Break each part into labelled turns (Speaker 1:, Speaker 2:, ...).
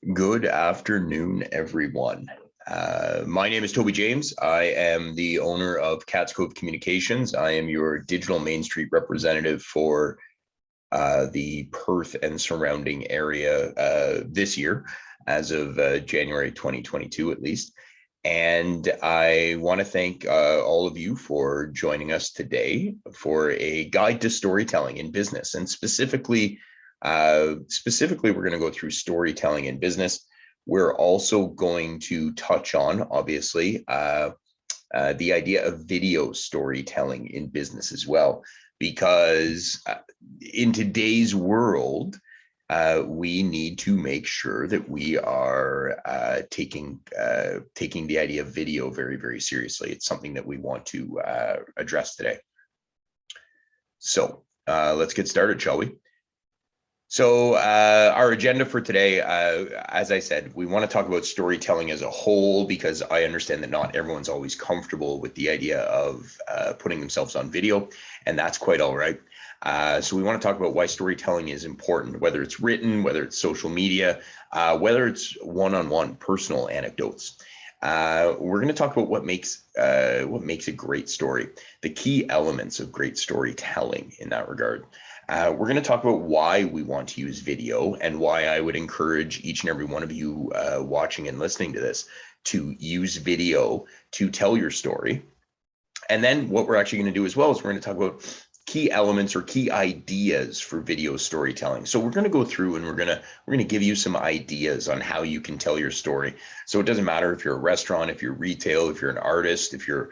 Speaker 1: Good afternoon, everyone. My name is Toby James. I am the owner of Cats Cove Communications. I am your digital Main Street representative for the Perth and surrounding area this year, as of January 2022 at least. And I want to thank all of you for joining us today for a guide to storytelling in business, and specifically, we're going to go through storytelling in business. We're also going to touch on, obviously, the idea of video storytelling in business as well, because in today's world, we need to make sure that we are taking the idea of video very, very seriously. It's something that we want to address today. So let's get started, shall we? So our agenda for today, as I said, we want to talk about storytelling as a whole, because I understand that not everyone's always comfortable with the idea of putting themselves on video, and that's quite all right. So we want to talk about why storytelling is important, whether it's written, whether it's social media, whether it's one-on-one personal anecdotes. We're going to talk about what makes a great story, the key elements of great storytelling in that regard. We're going to talk about why we want to use video, and why I would encourage each and every one of you watching and listening to this to use video to tell your story. And then what we're actually going to do as well is we're going to talk about key elements or key ideas for video storytelling. So we're going to go through and we're going to give you some ideas on how you can tell your story. So it doesn't matter if you're a restaurant, if you're retail, if you're an artist, if you're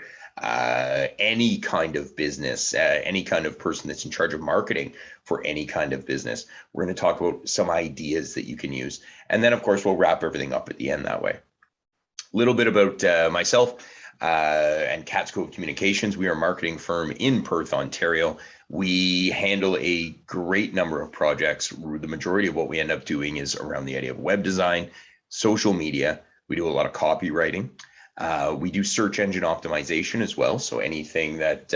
Speaker 1: any kind of business, any kind of person that's in charge of marketing for any kind of business. We're going to talk about some ideas that you can use. And then, of course, we'll wrap everything up at the end that way. A little bit about myself and Cats Cove Communications. We are a marketing firm in Perth, Ontario. We handle a great number of projects. The majority of what we end up doing is around the idea of web design, social media. We do a lot of copywriting. We do search engine optimization as well. So anything that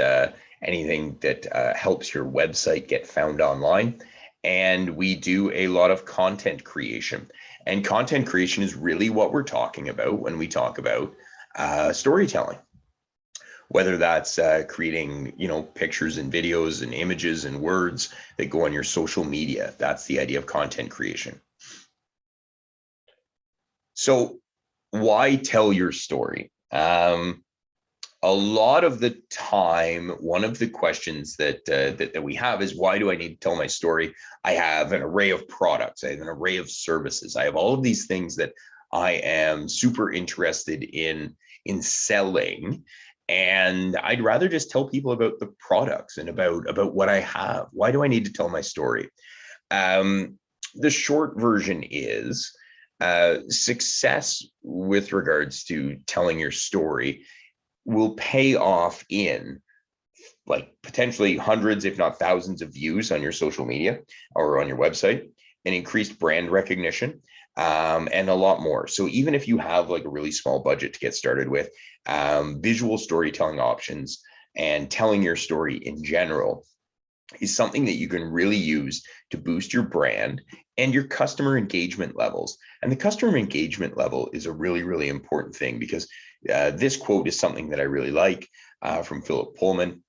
Speaker 1: helps your website get found online. And we do a lot of content creation. And content creation is really what we're talking about when we talk about storytelling, whether that's creating, pictures and videos and images and words that go on your social media. That's the idea of content creation. So why tell your story? A lot of the time, one of the questions that we have is, why do I need to tell my story? I have an array of products. I have an array of services. I have all of these things that I am super interested in selling. And I'd rather just tell people about the products and about what I have. Why do I need to tell my story? The short version is success with regards to telling your story will pay off in like potentially hundreds, if not thousands, of views on your social media or on your website, and increased brand recognition, and a lot more. So even if you have like a really small budget to get started with, visual storytelling options and telling your story in general is something that you can really use to boost your brand and your customer engagement levels. And the customer engagement level is a really, really important thing, because this quote is something that I really like from Philip Pullman.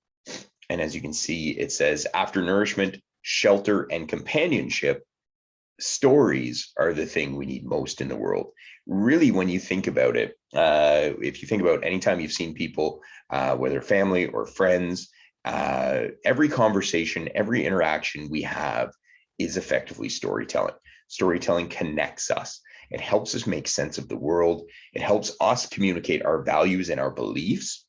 Speaker 1: And as you can see, it says, after nourishment, shelter, and companionship, stories are the thing we need most in the world. Really, when you think about it, if you think about anytime you've seen people, whether family or friends, every conversation, every interaction we have is effectively storytelling. Storytelling connects us. It helps us make sense of the world. It helps us communicate our values and our beliefs.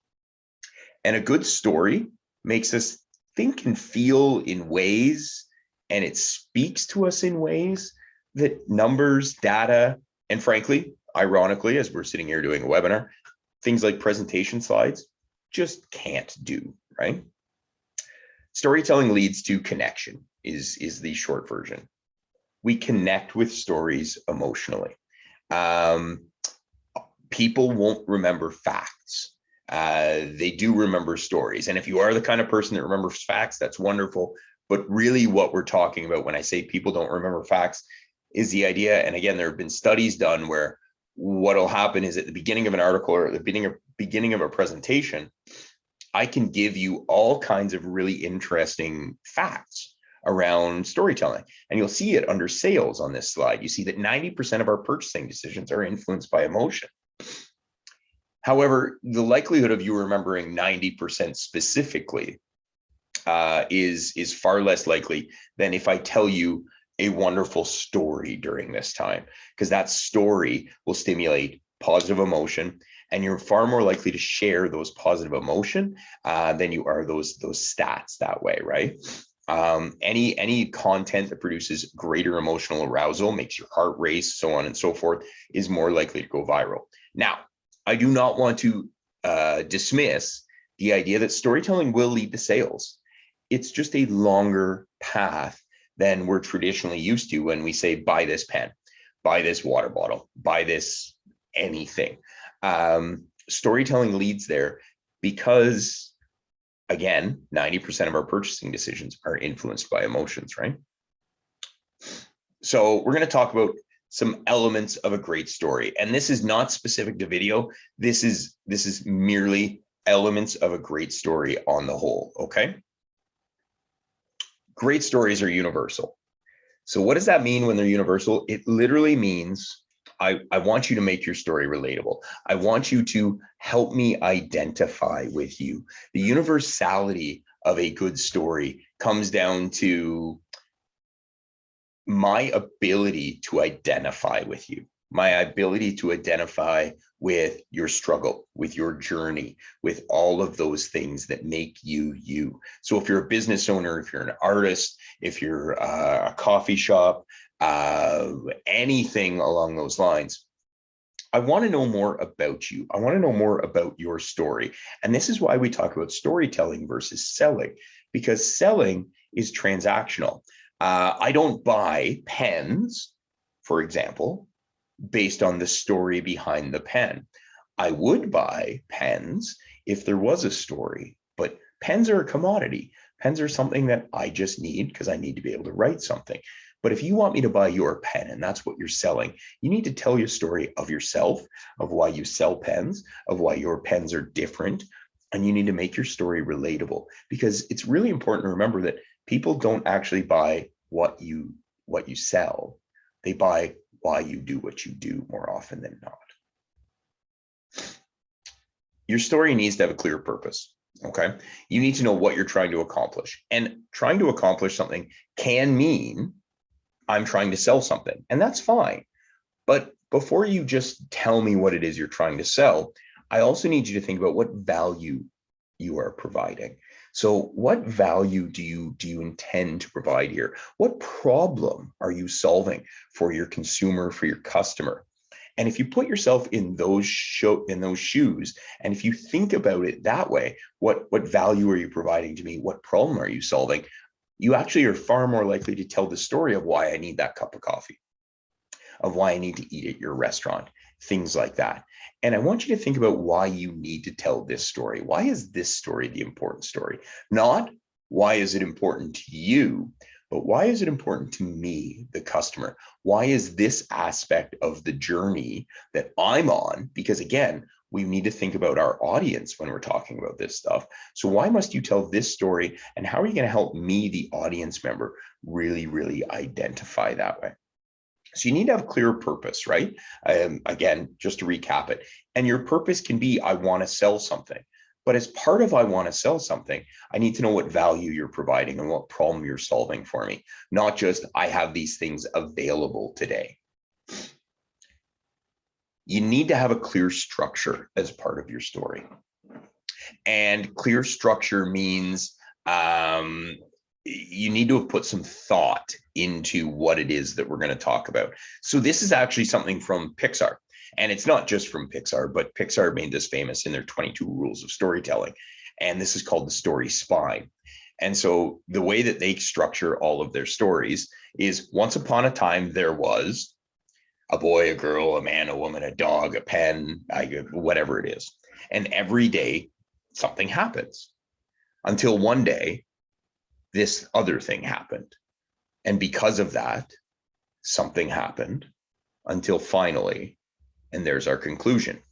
Speaker 1: And a good story makes us think and feel in ways, and it speaks to us in ways that numbers, data, and frankly, ironically, as we're sitting here doing a webinar, things like presentation slides just can't do, right? Storytelling leads to connection is the short version. We connect with stories emotionally. People won't remember facts. They do remember stories. And if you are the kind of person that remembers facts, that's wonderful. But really what we're talking about when I say people don't remember facts, is the idea, and again, there have been studies done where what'll happen is at the beginning of an article or at the beginning of a presentation, I can give you all kinds of really interesting facts around storytelling. And you'll see it under sales on this slide. You see that 90% of our purchasing decisions are influenced by emotion. However, the likelihood of you remembering 90% specifically is far less likely than if I tell you a wonderful story during this time, because that story will stimulate positive emotion, and you're far more likely to share those positive emotion than you are those stats that way, right? Any content that produces greater emotional arousal, makes your heart race, so on and so forth, is more likely to go viral. Now, I do not want to dismiss the idea that storytelling will lead to sales. It's just a longer path than we're traditionally used to when we say, buy this pen, buy this water bottle, buy this anything. Storytelling leads there because, again, 90% of our purchasing decisions are influenced by emotions, right? So we're going to talk about some elements of a great story. And this is not specific to video. This is merely elements of a great story on the whole, okay? Great stories are universal. So what does that mean when they're universal? It literally means I want you to make your story relatable. I want you to help me identify with you. The universality of a good story comes down to my ability to identify with you, my ability to identify with your struggle, with your journey, with all of those things that make you you. So if you're a business owner, if you're an artist, if you're a coffee shop, anything along those lines, I want to know more about you. I want to know more about your story. And this is why we talk about storytelling versus selling, because selling is transactional. I don't buy pens, for example, based on the story behind the pen. I would buy pens if there was a story, but pens are a commodity. Pens are something that I just need because I need to be able to write something. But if you want me to buy your pen and that's what you're selling, you need to tell your story of yourself, of why you sell pens, of why your pens are different. And you need to make your story relatable, because it's really important to remember that people don't actually buy what you sell. They buy why you do what you do more often than not. Your story needs to have a clear purpose. Okay. You need to know what you're trying to accomplish, and trying to accomplish something can mean I'm trying to sell something, and that's fine. But before you just tell me what it is you're trying to sell, I also need you to think about what value you are providing. So what value do you intend to provide here? What problem are you solving for your consumer, for your customer? And if you put yourself in those shoes, and if you think about it that way, what value are you providing to me? What problem are you solving? You actually are far more likely to tell the story of why I need that cup of coffee, of why I need to eat at your restaurant, things like that. And I want you to think about why you need to tell this story. Why is this story the important story? Not why is it important to you, but why is it important to me, the customer? Why is this aspect of the journey that I'm on? Because again, we need to think about our audience when we're talking about this stuff. So why must you tell this story? And how are you going to help me, the audience member, really, really identify that way? So you need to have clear purpose, right? Again, just to recap it. And your purpose can be, I want to sell something. But as part of I want to sell something, I need to know what value you're providing and what problem you're solving for me, not just I have these things available today. You need to have a clear structure as part of your story. And clear structure means you need to have put some thought into what it is that we're going to talk about. So this is actually something from Pixar. And it's not just from Pixar, but Pixar made this famous in their 22 rules of storytelling. And this is called the story spine. And so the way that they structure all of their stories is, once upon a time, there was a boy, a girl, a man, a woman, a dog, a pen, whatever it is. And every day something happens until one day this other thing happened. And because of that, something happened until finally, and there's our conclusion.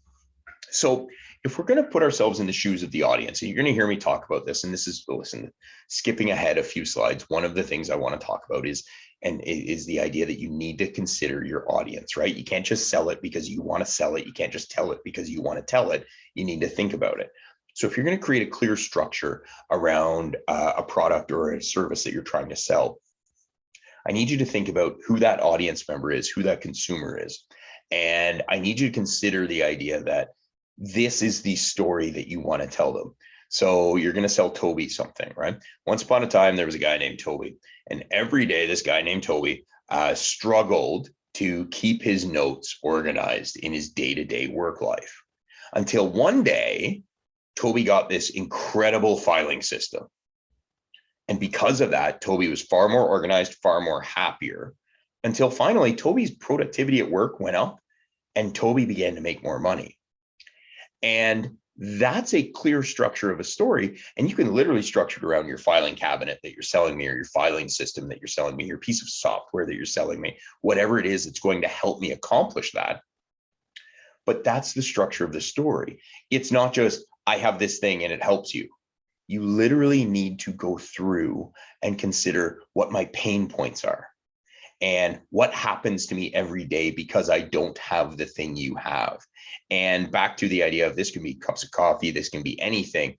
Speaker 1: So if we're going to put ourselves in the shoes of the audience, and you're going to hear me talk about this, and this is, listen, skipping ahead a few slides, one of the things I want to talk about is the idea that you need to consider your audience, right? You can't just sell it because you want to sell it. You can't just tell it because you want to tell it. You need to think about it. So if you're going to create a clear structure around a product or a service that you're trying to sell, I need you to think about who that audience member is, who that consumer is. And I need you to consider the idea that this is the story that you want to tell them. So you're going to sell Toby something, right? Once upon a time, there was a guy named Toby. And every day, this guy named Toby struggled to keep his notes organized in his day-to-day work life. Until one day, Toby got this incredible filing system. And because of that, Toby was far more organized, far more happier, until finally Toby's productivity at work went up and Toby began to make more money. And that's a clear structure of a story. And you can literally structure it around your filing cabinet that you're selling me, or your filing system that you're selling me, your piece of software that you're selling me, whatever it is that's going to help me accomplish that. But that's the structure of the story. It's not just, I have this thing and it helps you. You literally need to go through and consider what my pain points are and what happens to me every day because I don't have the thing you have. And back to the idea of, this can be cups of coffee, this can be anything.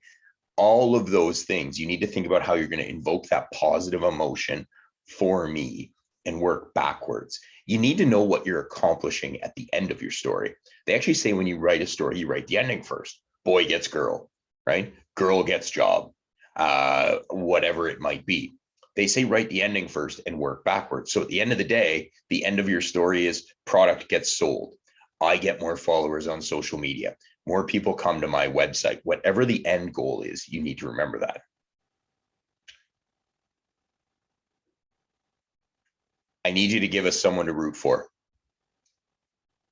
Speaker 1: All of those things, you need to think about how you're going to invoke that positive emotion for me and work backwards. You need to know what you're accomplishing at the end of your story. They actually say when you write a story, you write the ending first. Boy gets girl, right? Girl gets job, whatever it might be. They say write the ending first and work backwards. So at the end of the day, the end of your story is product gets sold. I get more followers on social media. More people come to my website. Whatever the end goal is, you need to remember that. I need you to give us someone to root for.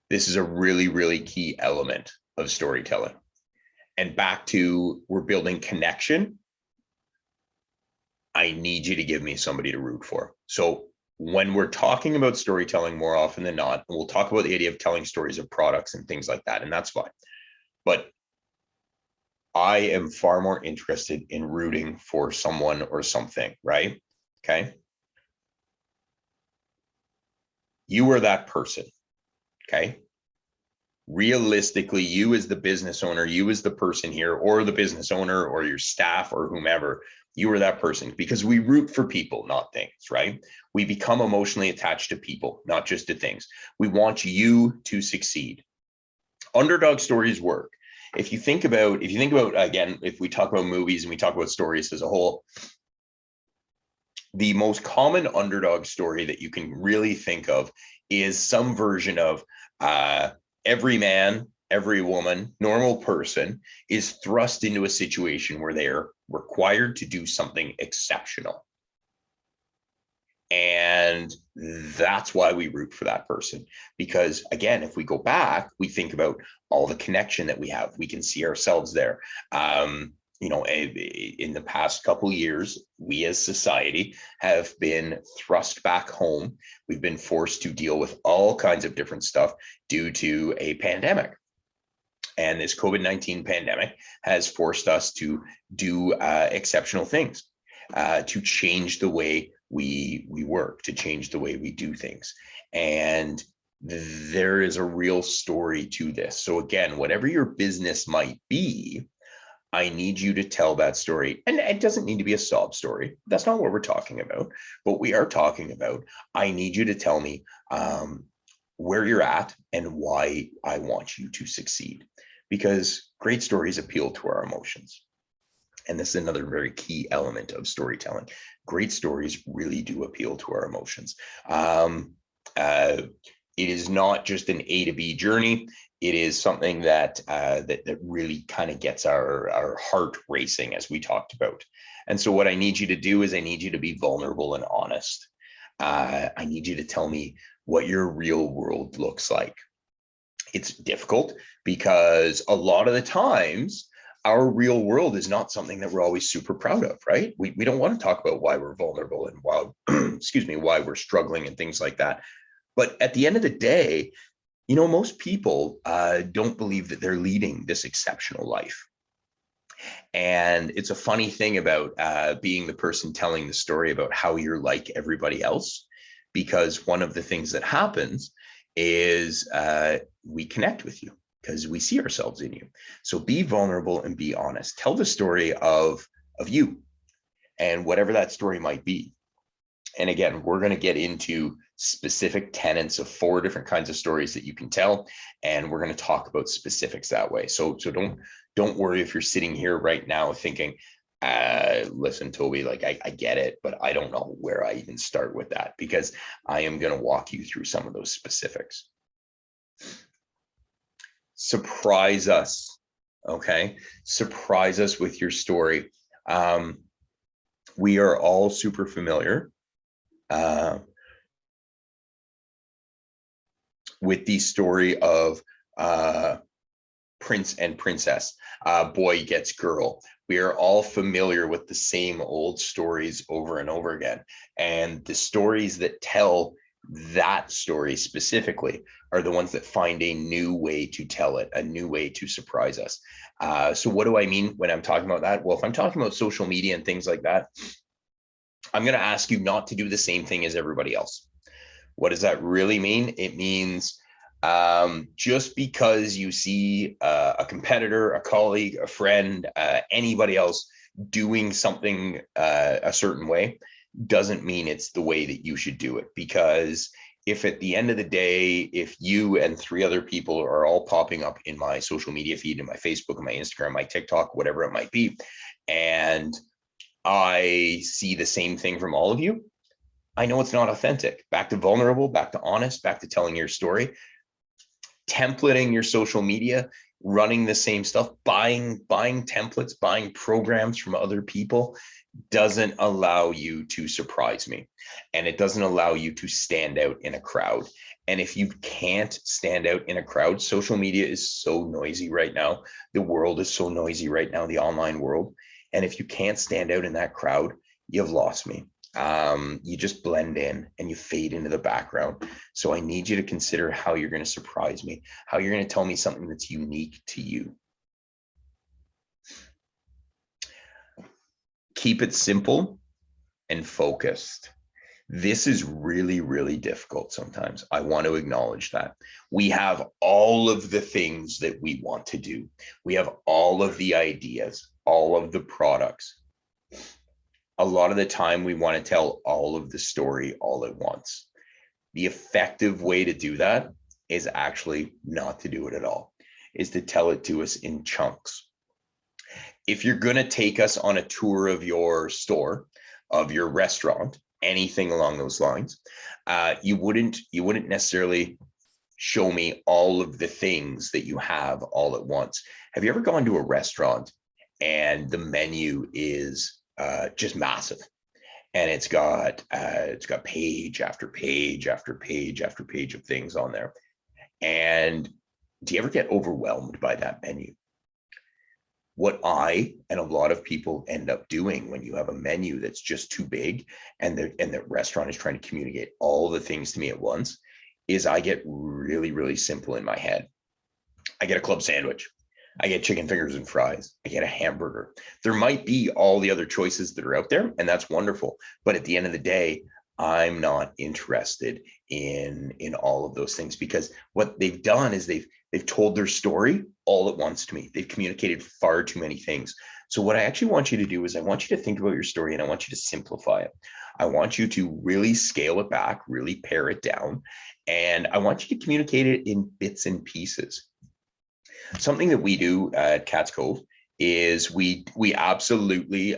Speaker 1: This is a really, really key element of storytelling. And back to, we're building connection. I need you to give me somebody to root for. So when we're talking about storytelling, more often than not, we'll talk about the idea of telling stories of products and things like that, and that's fine. But I am far more interested in rooting for someone or something, right? Okay. You are that person. Okay. Realistically, you as the business owner, you as the person here, or the business owner, or your staff, or whomever, you are that person, because we root for people, not things, right? We become emotionally attached to people, not just to things. We want you to succeed. Underdog stories work. If you think about, again, if we talk about movies and we talk about stories as a whole, the most common underdog story that you can really think of is some version of every man, every woman, normal person is thrust into a situation where they are required to do something exceptional. And that's why we root for that person. Because again, if we go back, we think about all the connection that we have. We can see ourselves there. In the past couple of years, we as society have been thrust back home. We've been forced to deal with all kinds of different stuff due to a pandemic. And this COVID-19 pandemic has forced us to do exceptional things, to change the way we work, to change the way we do things. And there is a real story to this. So again, whatever your business might be, I need you to tell that story. And it doesn't need to be a sob story. That's not what we're talking about. But we are talking about, I need you to tell me where you're at and why I want you to succeed. Because great stories appeal to our emotions. And this is another very key element of storytelling. Great stories really do appeal to our emotions. It is not just an A to B journey. It is something that really kind of gets our heart racing, as we talked about. And so what I need you to do is I need you to be vulnerable and honest. I need you to tell me what your real world looks like. It's difficult because a lot of the times our real world is not something that we're always super proud of, right? We don't want to talk about why we're vulnerable and why, why we're struggling and things like that. But at the end of the day, most people don't believe that they're leading this exceptional life. And it's a funny thing about being the person telling the story about how you're like everybody else, because one of the things that happens is we connect with you because we see ourselves in you. So be vulnerable and be honest. Tell the story of you and whatever that story might be. And again, we're going to get into specific tenets of 4 different kinds of stories that you can tell, and we're going to talk about specifics that way. So don't worry if you're sitting here right now thinking, listen, Toby, like I get it, but I don't know where I even start with that, because I am going to walk you through some of those specifics. Surprise us, okay? Surprise us with your story. We are all super familiar with the story of prince and princess, boy gets girl. We are all familiar with the same old stories over and over again. And the stories that tell that story specifically are the ones that find a new way to tell it, a new way to surprise us. So what do I mean when I'm talking about that? Well, if I'm talking about social media and things like that, I'm going to ask you not to do the same thing as everybody else. What does that really mean? It means just because you see a competitor, a colleague, a friend, anybody else doing something a certain way, doesn't mean it's the way that you should do it. Because if at the end of the day, if you and 3 other people are all popping up in my social media feed, in my Facebook, in my Instagram, my TikTok, whatever it might be, and I see the same thing from all of you, I know it's not authentic. Back to vulnerable, back to honest, back to telling your story. Templating your social media, running the same stuff, buying templates, buying programs from other people doesn't allow you to surprise me. And it doesn't allow you to stand out in a crowd. And if you can't stand out in a crowd, social media is so noisy right now. The world is so noisy right now, the online world. And if you can't stand out in that crowd, you've lost me. You just blend in and you fade into the background. So I need you to consider how you're going to surprise me, how you're going to tell me something that's unique to you. Keep it simple and focused. This is really, really difficult sometimes. I want to acknowledge that. We have all of the things that we want to do. We have all of the ideas, all of the products. A lot of the time we want to tell all of the story all at once. The effective way to do that is actually not to do it at all, is to tell it to us in chunks. If you're going to take us on a tour of your store, of your restaurant, anything along those lines, you wouldn't necessarily show me all of the things that you have all at once. Have you ever gone to a restaurant and the menu is just massive, and it's got page after page after page after page of things on there? And do you ever get overwhelmed by that menu? What I and a lot of people end up doing when you have a menu that's just too big, and the restaurant is trying to communicate all the things to me at once, is I get really, really simple in my head. I get a club sandwich. I get chicken fingers and fries. I get a hamburger. There might be all the other choices that are out there, and that's wonderful. But at the end of the day, I'm not interested in all of those things, because what they've done is they've told their story all at once to me. They've communicated far too many things. So what I actually want you to do is I want you to think about your story, and I want you to simplify it. I want you to really scale it back, really pare it down, and I want you to communicate it in bits and pieces. Something that we do at Cats Cove is we absolutely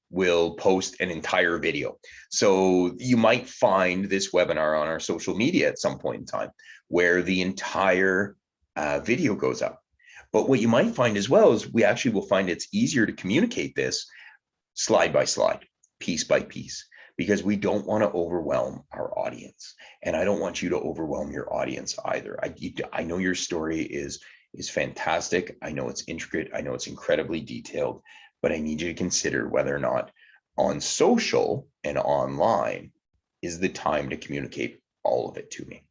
Speaker 1: will post an entire video. So you might find this webinar on our social media at some point in time where the entire video goes up. But what you might find as well is we actually will find it's easier to communicate this slide by slide, piece by piece, because we don't want to overwhelm our audience. And I don't want you to overwhelm your audience either. I know your story is fantastic. I know it's intricate. I know it's incredibly detailed, but I need you to consider whether or not on social and online is the time to communicate all of it to me.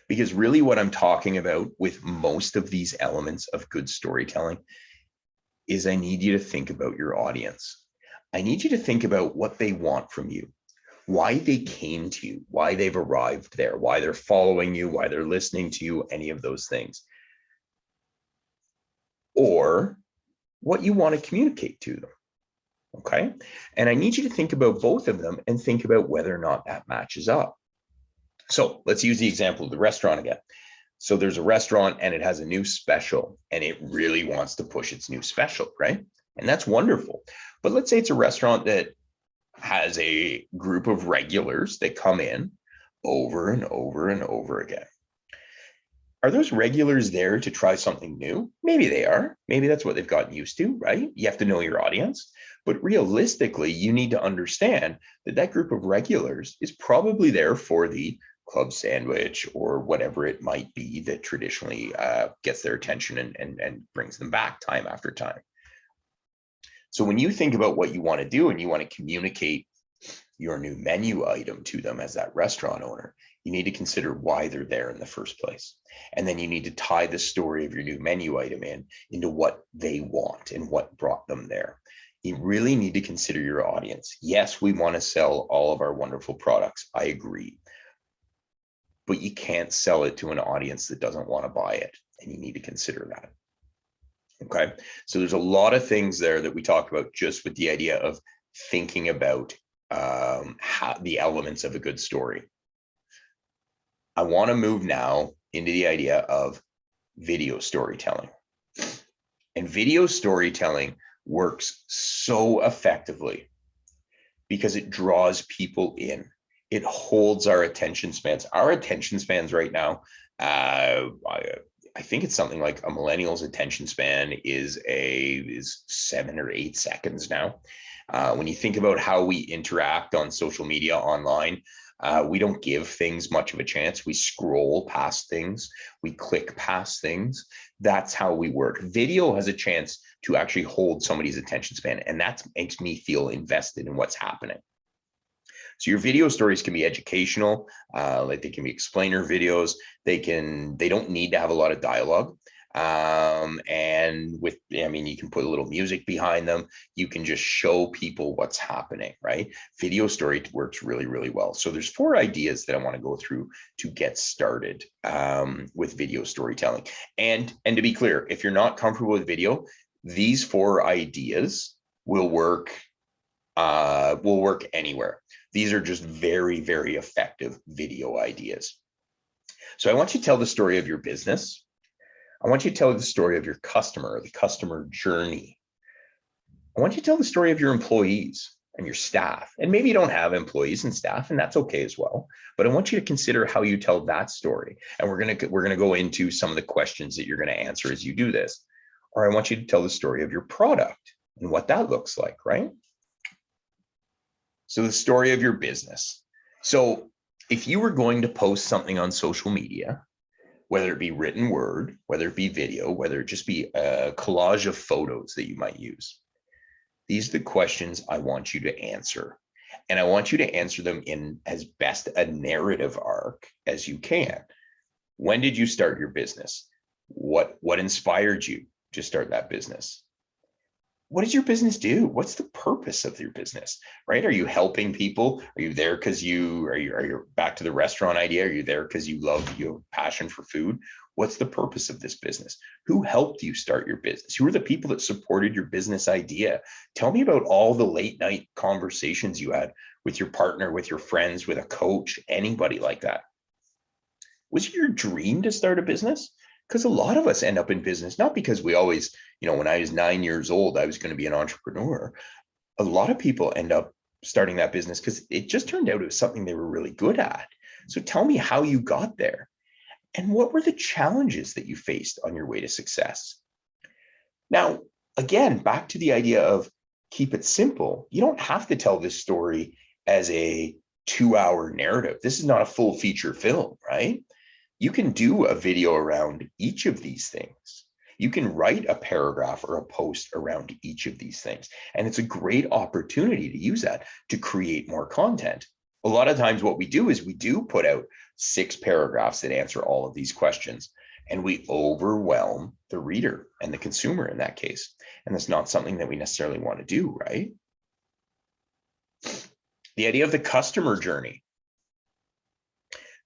Speaker 1: Because really what I'm talking about with most of these elements of good storytelling is I need you to think about your audience. I need you to think about what they want from you, why they came to you, why they've arrived there, why they're following you, why they're listening to you, any of those things. Or what you want to communicate to them. Okay. And I need you to think about both of them and think about whether or not that matches up. So let's use the example of the restaurant again. So there's a restaurant and it has a new special and it really wants to push its new special, right? And that's wonderful. But let's say it's a restaurant that has a group of regulars that come in over and over and over again. Are those regulars there to try something new? Maybe they are. Maybe that's what they've gotten used to, right? You have to know your audience. But realistically, you need to understand that that group of regulars is probably there for the club sandwich or whatever it might be that traditionally gets their attention and brings them back time after time. So when you think about what you want to do and you want to communicate your new menu item to them as that restaurant owner, you need to consider why they're there in the first place. And then you need to tie the story of your new menu item into what they want and what brought them there. You really need to consider your audience. Yes, we want to sell all of our wonderful products. I agree. But you can't sell it to an audience that doesn't want to buy it. And you need to consider that. Okay. So there's a lot of things there that we talked about just with the idea of thinking about how the elements of a good story. I want to move now into the idea of video storytelling. And video storytelling works so effectively because it draws people in. It holds our attention spans. Our attention spans right now, I think it's something like a millennial's attention span is 7 or 8 seconds now. When you think about how we interact on social media online, we don't give things much of a chance. We scroll past things. We click past things. That's how we work. Video has a chance to actually hold somebody's attention span, and that makes me feel invested in what's happening. So your video stories can be educational, like they can be explainer videos. They don't need to have a lot of dialogue. And you can put a little music behind them. You can just show people what's happening, right? Video story works really, really well. So there's 4 ideas that I want to go through to get started with video storytelling. And to be clear, if you're not comfortable with video, these 4 ideas will work anywhere. These are just very, very effective video ideas. So I want you to tell the story of your business. I want you to tell the story of your customer, the customer journey. I want you to tell the story of your employees and your staff. And maybe you don't have employees and staff, and that's okay as well. But I want you to consider how you tell that story. And we're gonna go into some of the questions that you're gonna answer as you do this. Or I want you to tell the story of your product and what that looks like, right? So the story of your business. So if you were going to post something on social media, whether it be written word, whether it be video, whether it just be a collage of photos that you might use, these are the questions I want you to answer. And I want you to answer them in as best a narrative arc as you can. When did you start your business? What inspired you to start that business? What does your business do? What's the purpose of your business, right? Are you helping people? Are you there because are you back to the restaurant idea? Are you there because you have passion for food? What's the purpose of this business? Who helped you start your business? Who are the people that supported your business idea? Tell me about all the late night conversations you had with your partner, with your friends, with a coach, anybody like that. Was it your dream to start a business? Because a lot of us end up in business, not because we always, when I was 9 years old, I was going to be an entrepreneur. A lot of people end up starting that business because it just turned out it was something they were really good at. So tell me how you got there and what were the challenges that you faced on your way to success? Now, again, back to the idea of keep it simple. You don't have to tell this story as a 2-hour narrative. This is not a full feature film, right? You can do a video around each of these things. You can write a paragraph or a post around each of these things. And it's a great opportunity to use that to create more content. A lot of times what we do is we do put out 6 paragraphs that answer all of these questions, and we overwhelm the reader and the consumer in that case. And that's not something that we necessarily want to do, right? The idea of the customer journey.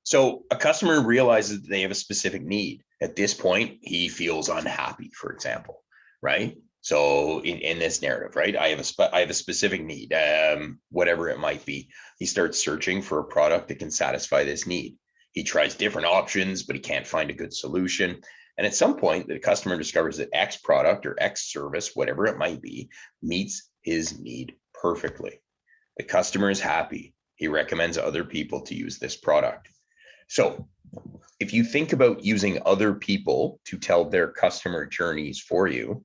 Speaker 1: So a customer realizes that they have a specific need. At this point, he feels unhappy, for example, right? So in this narrative, right, I have a specific need, whatever it might be. He starts searching for a product that can satisfy this need. He tries different options, but he can't find a good solution. And at some point, the customer discovers that X product or X service, whatever it might be, meets his need perfectly. The customer is happy. He recommends other people to use this product. So if you think about using other people to tell their customer journeys for you,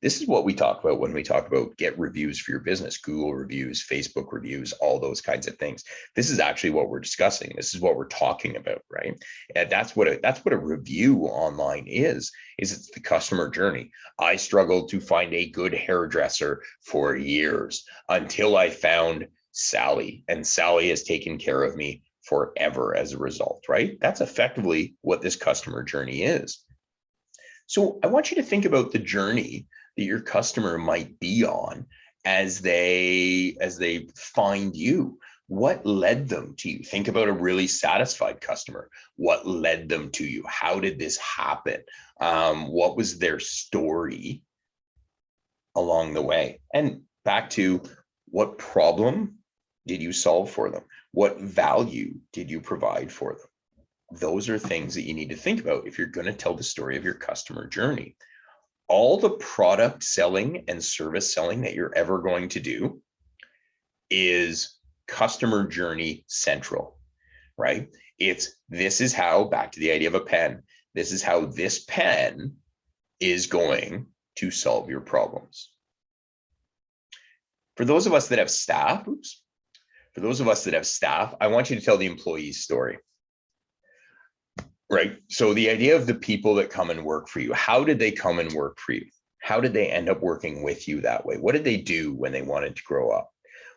Speaker 1: this is what we talk about when we talk about get reviews for your business, Google reviews, Facebook reviews, all those kinds of things. This is actually what we're discussing. This is what we're talking about, right? And that's what a review online is it's the customer journey. I struggled to find a good hairdresser for years until I found Sally, and Sally has taken care of me forever as a result, right? That's effectively what this customer journey is. So I want you to think about the journey that your customer might be on as they find you. What led them to you? Think about a really satisfied customer. What led them to you? How did this happen? What was their story along the way? And back to, what problem did you solve for them? What value did you provide for them? Those are things that you need to think about if you're going to tell the story of your customer journey. All the product selling and service selling that you're ever going to do is customer journey central, right? This is how, back to the idea of a pen, this is how this pen is going to solve your problems. For those of us that have staff, I want you to tell the employee's story. Right. So the idea of the people that come and work for you, how did they come and work for you? How did they end up working with you that way? What did they do when they wanted to grow up?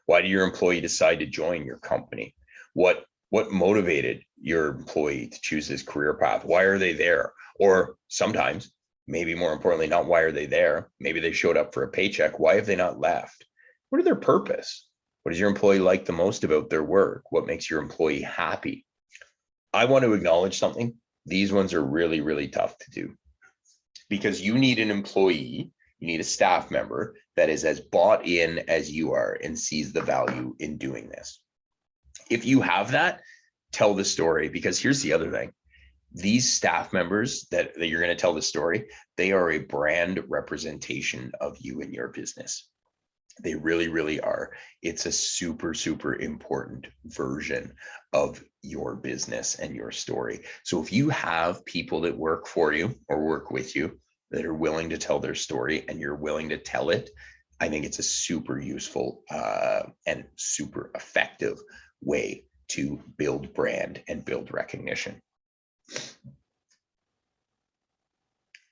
Speaker 1: Why did your employee decide to join your company? What motivated your employee to choose this career path? Why are they there? Or sometimes, maybe more importantly, not why are they there? Maybe they showed up for a paycheck. Why have they not left? What are their purpose? What does your employee like the most about their work? What makes your employee happy? I want to acknowledge something. These ones are really, really tough to do, because you need an employee, you need a staff member that is as bought in as you are and sees the value in doing this. If you have that, tell the story, because here's the other thing. These staff members that you're going to tell the story, they are a brand representation of you and your business. They really, really are. It's a super, super important version of your business and your story. So if you have people that work for you or work with you that are willing to tell their story and you're willing to tell it, I think it's a super useful and super effective way to build brand and build recognition.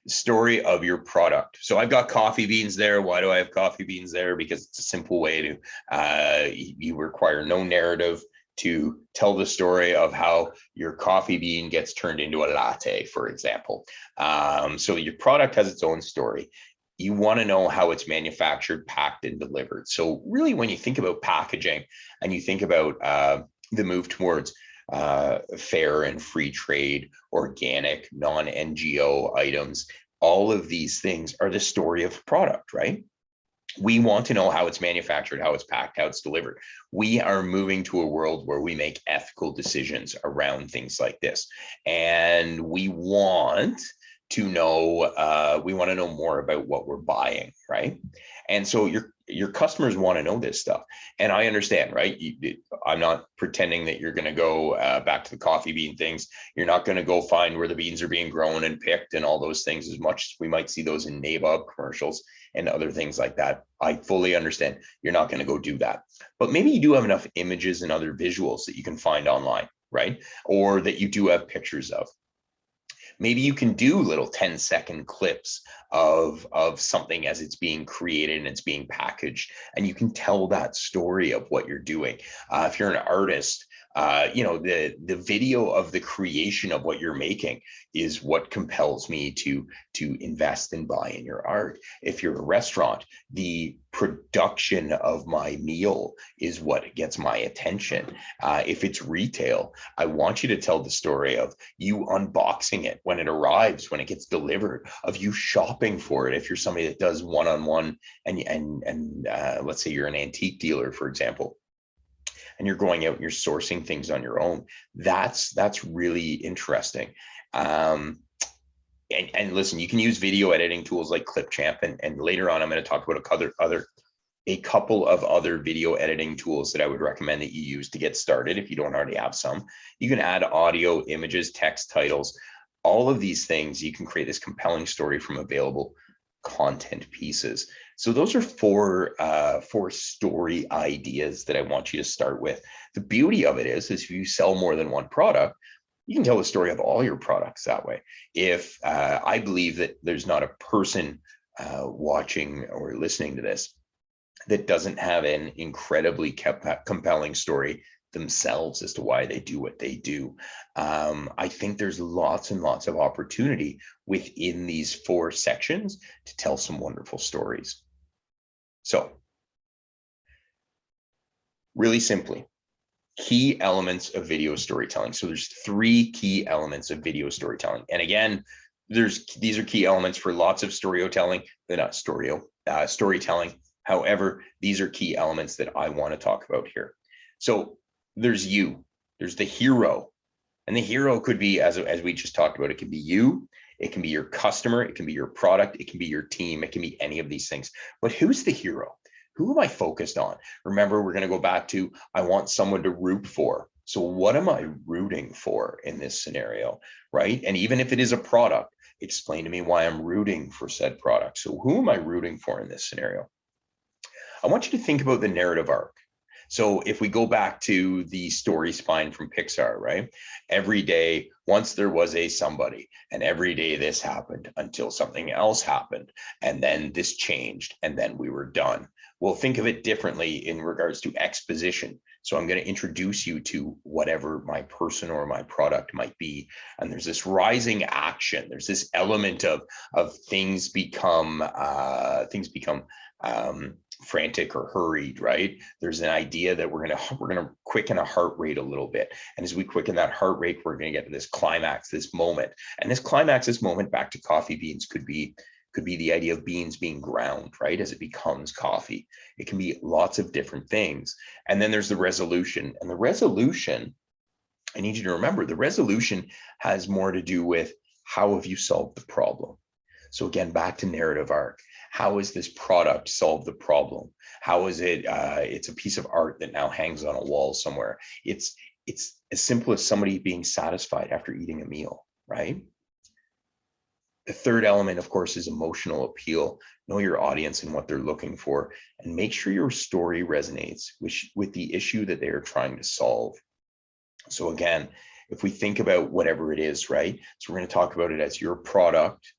Speaker 1: Story of your product. So I've got coffee beans there. Why do I have coffee beans there? Because it's a simple way to, you require no narrative to tell the story of how your coffee bean gets turned into a latte, for example. So your product has its own story. You want to know how it's manufactured, packed, and delivered. So really, when you think about packaging and you think about the move towards fair and free trade, organic, non-NGO items, all of these things are the story of product, right? We want to know how it's manufactured, how it's packed, how it's delivered. We are moving to a world where we make ethical decisions around things like this. And we want to know more about what we're buying, right? And so your customers want to know this stuff. And I understand, right? I'm not pretending that you're going to go back to the coffee bean things. You're not going to go find where the beans are being grown and picked and all those things, as much as we might see those in NABOB commercials and other things like that. I fully understand you're not going to go do that. But maybe you do have enough images and other visuals that you can find online, right? Or that you do have pictures of. Maybe you can do little 10-second clips of something as it's being created and it's being packaged, and you can tell that story of what you're doing. If you're an artist, the video of the creation of what you're making is what compels me to invest and buy in your art. If you're a restaurant, the production of my meal is what gets my attention. If it's retail, I want you to tell the story of you unboxing it when it arrives, when it gets delivered, of you shopping for it. If you're somebody that does one-on-one, and let's say you're an antique dealer, for example, and you're going out and you're sourcing things on your own, that's really interesting. And listen, you can use video editing tools like Clipchamp, and later on I'm going to talk about a couple of other video editing tools that I would recommend that you use to get started if you don't already have some. You can add audio, images, text, titles, all of these things. You can create this compelling story from available content pieces. So those are four story ideas that I want you to start with. The beauty of it is if you sell more than one product, you can tell the story of all your products that way. If I believe that there's not a person watching or listening to this that doesn't have an incredibly compelling story themselves as to why they do what they do. I think there's lots and lots of opportunity within these four sections to tell some wonderful stories. So, really simply, key elements of video storytelling. So there's three key elements of video storytelling. And again, these are key elements for lots of storytelling. They're not storytelling. However, these are key elements that I want to talk about here. So there's the hero, and the hero could be, as we just talked about, it can be you, it can be your customer, it can be your product, it can be your team, it can be any of these things. But who's the hero? Who am I focused on? Remember, we're going to go back to, I want someone to root for. So what am I rooting for in this scenario, right? And even if it is a product, explain to me why I'm rooting for said product. So who am I rooting for in this scenario? I want you to think about the narrative arc. So if we go back to the story spine from Pixar, right? Every day, once there was a somebody, and every day this happened until something else happened, and then this changed, and then we were done. We'll think of it differently in regards to exposition. So I'm going to introduce you to whatever my person or my product might be. And there's this rising action. There's this element of things become frantic or hurried, right? There's an idea that we're gonna quicken a heart rate a little bit, and as we quicken that heart rate, we're gonna get to this climax, this moment. And this moment, back to coffee beans, could be the idea of beans being ground, right? As it becomes coffee, it can be lots of different things. And then there's the resolution, and the resolution, I need you to remember, the resolution has more to do with how have you solved the problem. So again, back to narrative arc. How is this product solve the problem? How is it? It's a piece of art that now hangs on a wall somewhere. It's as simple as somebody being satisfied after eating a meal, right? The third element, of course, is emotional appeal. Know your audience and what they're looking for, and make sure your story resonates with the issue that they are trying to solve. So again, if we think about whatever it is, right? So we're going to talk about it as your product,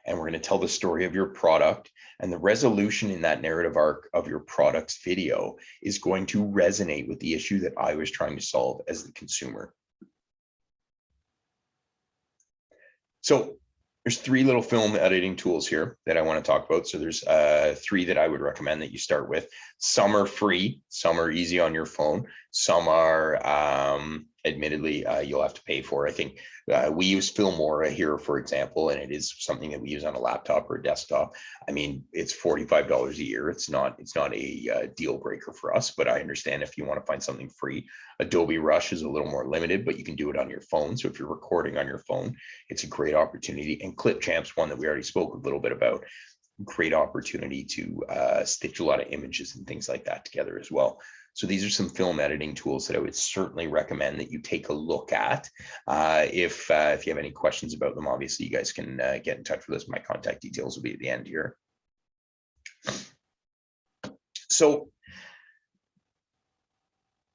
Speaker 1: and we're going to tell the story of your product, and the resolution in that narrative arc of your product's video is going to resonate with the issue that I was trying to solve as the consumer. So there's three little film editing tools here that I want to talk about. So there's three that I would recommend that you start with. Some are free, some are easy on your phone, some are admittedly you'll have to pay for. I think we use Filmora here, for example, and it is something that we use on a laptop or a desktop. I mean, it's $45 a year. It's not a deal breaker for us, but I understand if you want to find something free. Adobe Rush is a little more limited, but you can do it on your phone. So if you're recording on your phone, it's a great opportunity. And Clipchamp's one that we already spoke a little bit about. Great opportunity to stitch a lot of images and things like that together as well. So these are some film editing tools that I would certainly recommend that you take a look at. If you have any questions about them, obviously you guys can get in touch with us. My contact details will be at the end here. So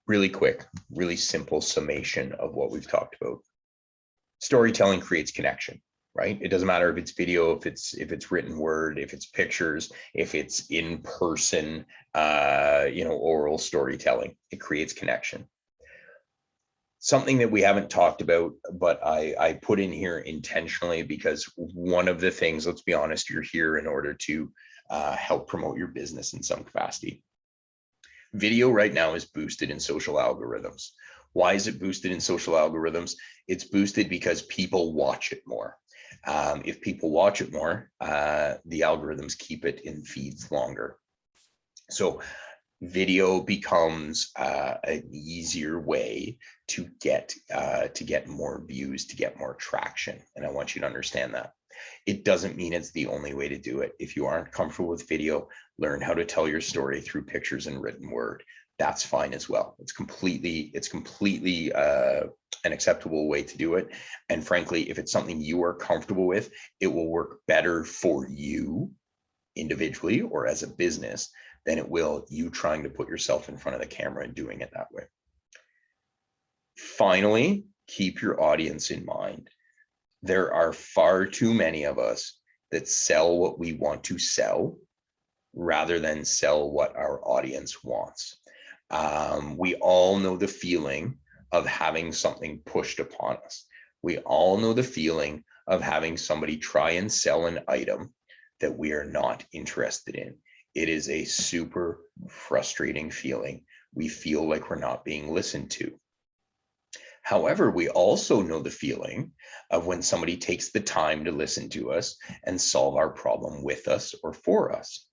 Speaker 1: really quick, really simple summation of what we've talked about. Storytelling creates connection, right? It doesn't matter if it's video, if it's written word, if it's pictures, if it's in person, oral storytelling. It creates connection. Something that we haven't talked about, but I put in here intentionally because one of the things, let's be honest, you're here in order to help promote your business in some capacity. Video right now is boosted in social algorithms. Why is it boosted in social algorithms? It's boosted because people watch it more. If people watch it more, the algorithms keep it in feeds longer. So video becomes an easier way to get more views, to get more traction. And I want you to understand that. It doesn't mean it's the only way to do it. If you aren't comfortable with video, learn how to tell your story through pictures and written word. That's fine as well. It's completely an acceptable way to do it. And frankly, if it's something you are comfortable with, it will work better for you individually or as a business than it will you trying to put yourself in front of the camera and doing it that way. Finally, keep your audience in mind. There are far too many of us that sell what we want to sell rather than sell what our audience wants. We all know the feeling of having something pushed upon us. We all know the feeling of having somebody try and sell an item that we are not interested in. It is a super frustrating feeling. We feel like we're not being listened to. However, we also know the feeling of when somebody takes the time to listen to us and solve our problem with us or for us.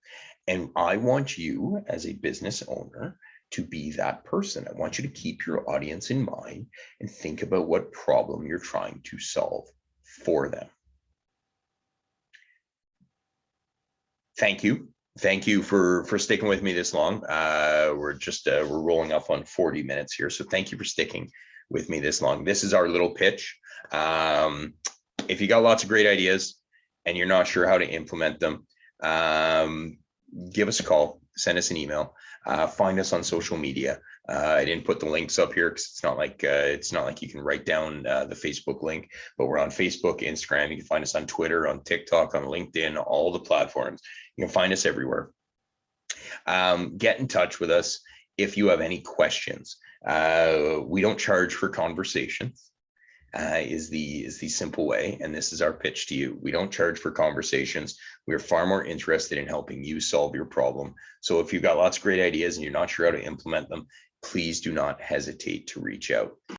Speaker 1: And I want you as a business owner to be that person. I want you to keep your audience in mind and think about what problem you're trying to solve for them. Thank you. Thank you for sticking with me this long. We're rolling up on 40 minutes here. So thank you for sticking with me this long. This is our little pitch. If you got lots of great ideas and you're not sure how to implement them, give us a call, send us an email, find us on social media. I didn't put the links up here because it's not like you can write down the Facebook link, but we're on Facebook, Instagram. You can find us on Twitter, on TikTok, on LinkedIn, all the platforms. You can find us everywhere. Get in touch with us if you have any questions. We don't charge for conversations. Is the simple way, and this is our pitch to you. We don't charge for conversations. We're far more interested in helping you solve your problem. So if you've got lots of great ideas and you're not sure how to implement them, please do not hesitate to reach out.